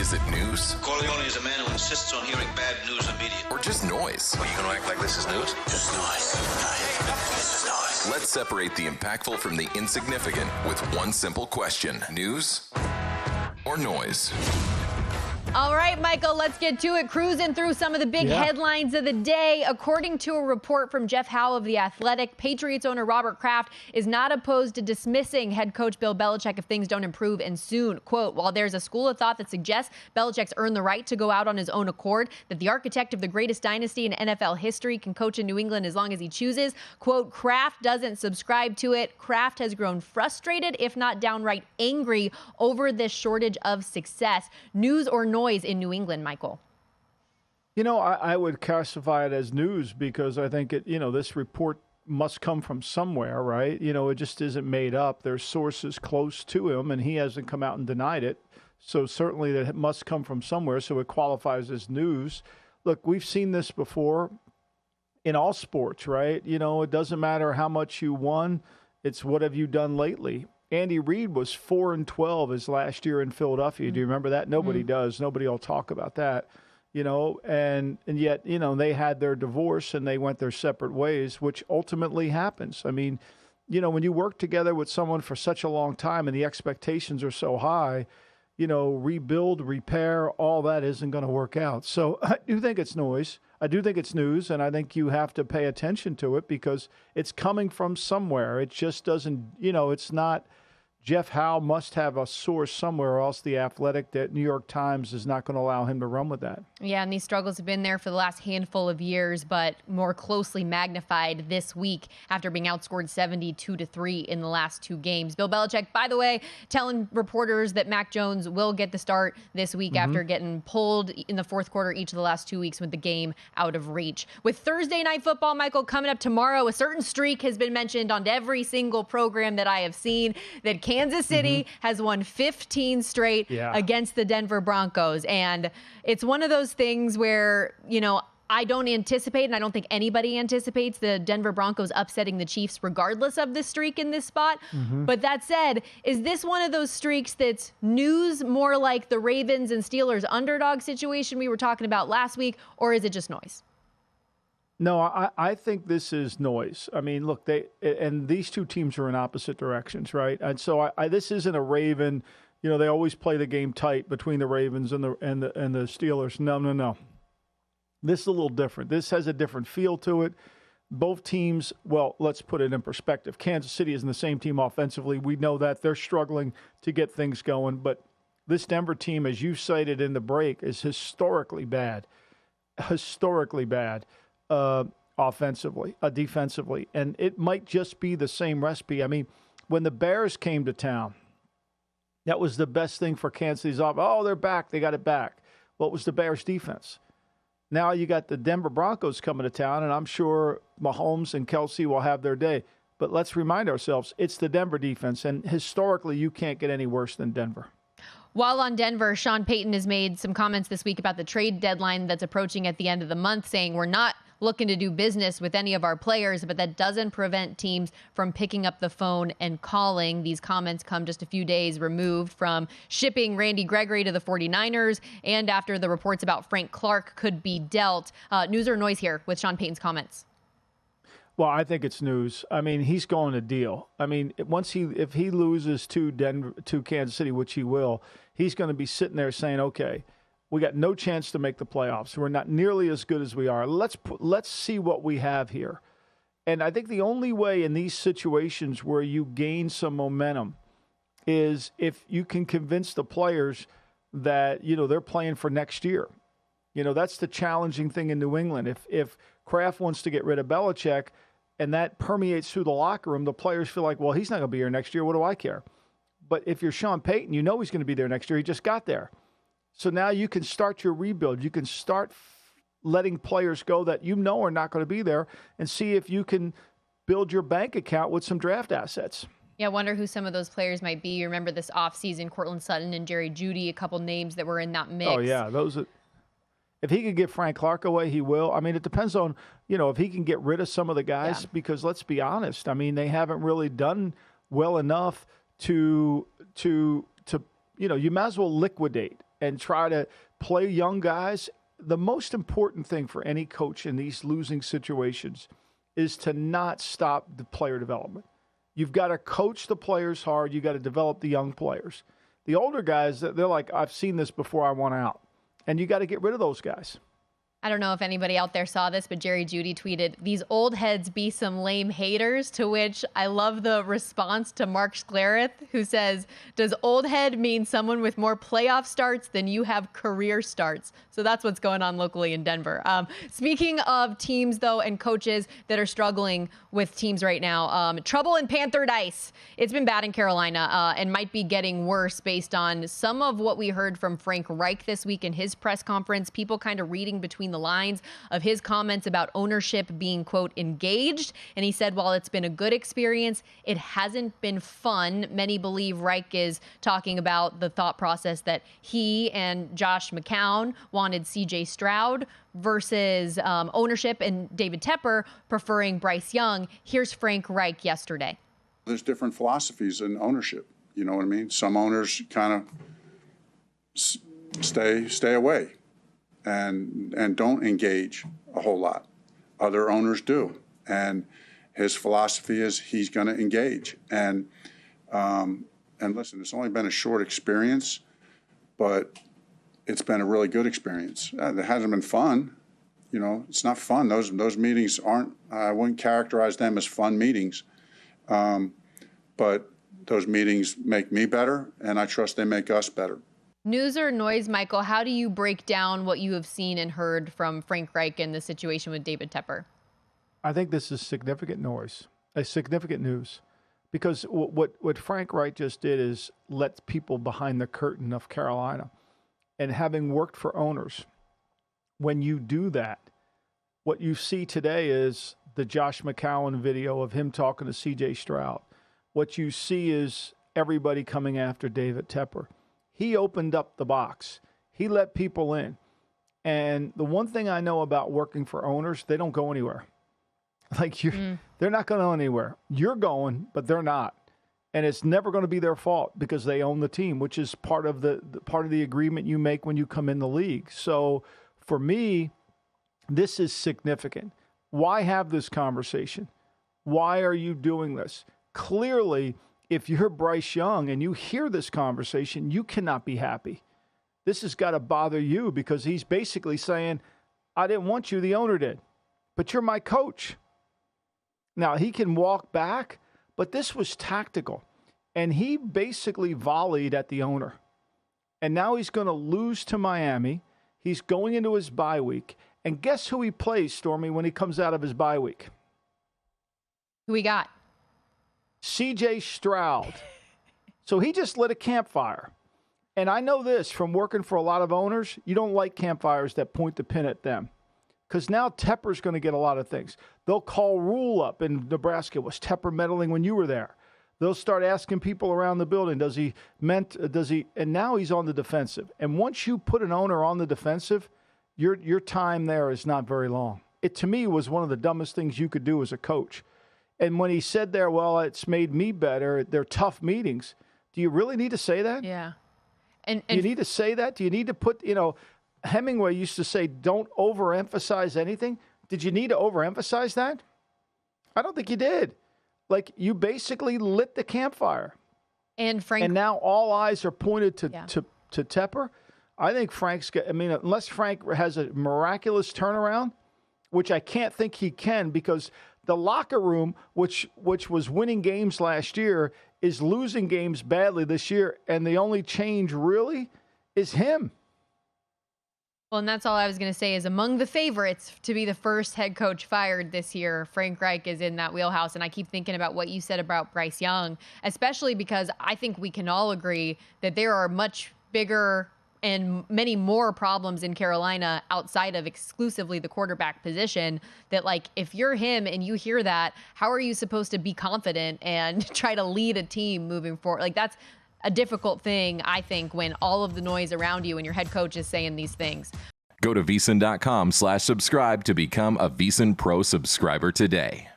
Is it news? Corleone is a man who insists on hearing bad news immediately. Or just noise? Are you going to act like this is news? Just noise. This is noise. Let's separate the impactful from the insignificant with one simple question. News or noise? All right, Michael, let's get to it. Cruising through some of the big headlines of the day. According to a report from Jeff Howe of The Athletic, Patriots owner Robert Kraft is not opposed to dismissing head coach Bill Belichick if things don't improve and soon. Quote, while there's a school of thought that suggests Belichick's earned the right to go out on his own accord, that the architect of the greatest dynasty in NFL history can coach in New England as long as he chooses, quote, Kraft doesn't subscribe to it. Kraft has grown frustrated, if not downright angry, over this shortage of success. News or noise in New England, Michael? You know, I would classify it as news because I think this report must come from somewhere, right? It just isn't made up. There's sources close to him, and he hasn't come out and denied it. So certainly that it must come from somewhere, so it qualifies as news. Look, we've seen this before in all sports, right? It doesn't matter how much you won. It's what have you done lately? Andy Reid was 4-12 his last year in Philadelphia. Do you remember that? Nobody does. Nobody will talk about that, and yet, they had their divorce and they went their separate ways, which ultimately happens. I mean, when you work together with someone for such a long time and the expectations are so high, rebuild, repair, all that isn't going to work out. So I do think it's noise. I do think it's news, and I think you have to pay attention to it because it's coming from somewhere. It just doesn't, it's not Jeff Howe must have a source somewhere, or else The Athletic, that New York Times is not going to allow him to run with that. Yeah, and these struggles have been there for the last handful of years, but more closely magnified this week after being outscored 72-3 in the last two games. Bill Belichick, by the way, telling reporters that Mac Jones will get the start this week after getting pulled in the fourth quarter each of the last 2 weeks with the game out of reach. With Thursday Night Football, Michael, coming up tomorrow, a certain streak has been mentioned on every single program that I have seen, that Kansas City has won 15 straight against the Denver Broncos. And it's one of those things where, I don't anticipate, and I don't think anybody anticipates, the Denver Broncos upsetting the Chiefs regardless of this streak in this spot. But that said, is this one of those streaks that's news, more like the Ravens and Steelers underdog situation we were talking about last week, or is it just noise? No, I think this is noise. I mean, look, these two teams are in opposite directions, right? And so this isn't a Raven. They always play the game tight between the Ravens and the Steelers. No. This is a little different. This has a different feel to it. Both teams, well, let's put it in perspective. Kansas City isn't the same team offensively. We know that. They're struggling to get things going. But this Denver team, as you cited in the break, is historically bad. Offensively, defensively. And it might just be the same recipe. I mean, when the Bears came to town, that was the best thing for Kansas City's offense. Oh, they're back. They got it back. Well, it was the Bears' defense. Now you got the Denver Broncos coming to town, and I'm sure Mahomes and Kelsey will have their day. But let's remind ourselves, it's the Denver defense, and historically you can't get any worse than Denver. While on Denver, Sean Payton has made some comments this week about the trade deadline that's approaching at the end of the month, saying we're not looking to do business with any of our players, but that doesn't prevent teams from picking up the phone and calling. These comments come just a few days removed from shipping Randy Gregory to the 49ers and after the reports about Frank Clark could be dealt. News or noise here with Sean Payton's comments? Well, I think it's news. I mean, he's going to deal. I mean, if he loses to Kansas City, which he will, he's going to be sitting there saying, okay, we got no chance to make the playoffs. We're not nearly as good as we are. Let's see what we have here. And I think the only way in these situations where you gain some momentum is if you can convince the players that, they're playing for next year. That's the challenging thing in New England. If Kraft wants to get rid of Belichick and that permeates through the locker room, the players feel like, well, he's not going to be here next year. What do I care? But if you're Sean Payton, he's going to be there next year. He just got there. So now you can start your rebuild. You can start letting players go that are not going to be there and see if you can build your bank account with some draft assets. Yeah, I wonder who some of those players might be. You remember this offseason, Cortland Sutton and Jerry Jeudy, a couple names that were in that mix. Oh, yeah. If he could get Frank Clark away, he will. I mean, it depends on, if he can get rid of some of the guys because let's be honest. I mean, they haven't really done well enough to you might as well liquidate and try to play young guys. The most important thing for any coach in these losing situations is to not stop the player development. You've got to coach the players hard. You got to develop the young players. The older guys, they're like, I've seen this before, I want out. And you got to get rid of those guys. I don't know if anybody out there saw this, but Jerry Jeudy tweeted, "These old heads be some lame haters," to which I love the response to Mark Schlereth, who says, "Does old head mean someone with more playoff starts than you have career starts?" So that's what's going on locally in Denver. Speaking of teams, though, and coaches that are struggling with teams right now, trouble in Panther dice. It's been bad in Carolina and might be getting worse based on some of what we heard from Frank Reich this week in his press conference. People kind of reading between the lines of his comments about ownership being, quote, engaged. And he said, while it's been a good experience, it hasn't been fun. Many believe Reich is talking about the thought process that he and Josh McCown wanted CJ Stroud versus ownership and David Tepper preferring Bryce Young. Here's Frank Reich yesterday. There's different philosophies in ownership. You know what I mean? Some owners kind of stay away and don't engage a whole lot. Other owners do. And his philosophy is he's going to engage. And listen, it's only been a short experience, but it's been a really good experience. It hasn't been fun. You know, it's not fun. Those meetings aren't, I wouldn't characterize them as fun meetings. But those meetings make me better, and I trust they make us better. News or noise, Michael, how do you break down what you have seen and heard from Frank Reich in the situation with David Tepper? I think this is significant noise, significant news, because what Frank Reich just did is let people behind the curtain of Carolina. And having worked for owners, when you do that, what you see today is the Josh McCown video of him talking to CJ Stroud. What you see is everybody coming after David Tepper. He opened up the box. He let people in. And the one thing I know about working for owners, they don't go anywhere. Like they're not going anywhere. You're going, but they're not. And it's never going to be their fault because they own the team, which is part of the agreement you make when you come in the league. So for me, this is significant. Why have this conversation? Why are you doing this? Clearly, if you're Bryce Young and you hear this conversation, you cannot be happy. This has got to bother you because he's basically saying, I didn't want you, the owner did, but you're my coach. Now, he can walk back, but this was tactical. And he basically volleyed at the owner. And now he's going to lose to Miami. He's going into his bye week. And guess who he plays, Stormy, when he comes out of his bye week? Who we got? CJ Stroud. So he just lit a campfire. And I know this from working for a lot of owners, you don't like campfires that point the pin at them. Because now Tepper's going to get a lot of things. They'll call Rule up in Nebraska. Was Tepper meddling when you were there? They'll start asking people around the building, and now he's on the defensive. And once you put an owner on the defensive, your time there is not very long. It, to me, was one of the dumbest things you could do as a coach. And when he said there, well, it's made me better, they're tough meetings. Do you really need to say that? Yeah. Do you need to say that? Do you need to put, Hemingway used to say, don't overemphasize anything. Did you need to overemphasize that? I don't think you did. Like, you basically lit the campfire. And now all eyes are pointed to Tepper. I think unless Frank has a miraculous turnaround, which I can't think he can, because the locker room, which was winning games last year, is losing games badly this year, and the only change really is him. Well, and that's all I was going to say is among the favorites to be the first head coach fired this year, Frank Reich is in that wheelhouse. And I keep thinking about what you said about Bryce Young, especially because I think we can all agree that there are much bigger and many more problems in Carolina outside of exclusively the quarterback position, that, like, if you're him and you hear that, how are you supposed to be confident and try to lead a team moving forward? Like, that's a difficult thing, I think, when all of the noise around you and your head coach is saying these things. Go to VSiN.com/subscribe to become a VSiN Pro subscriber today.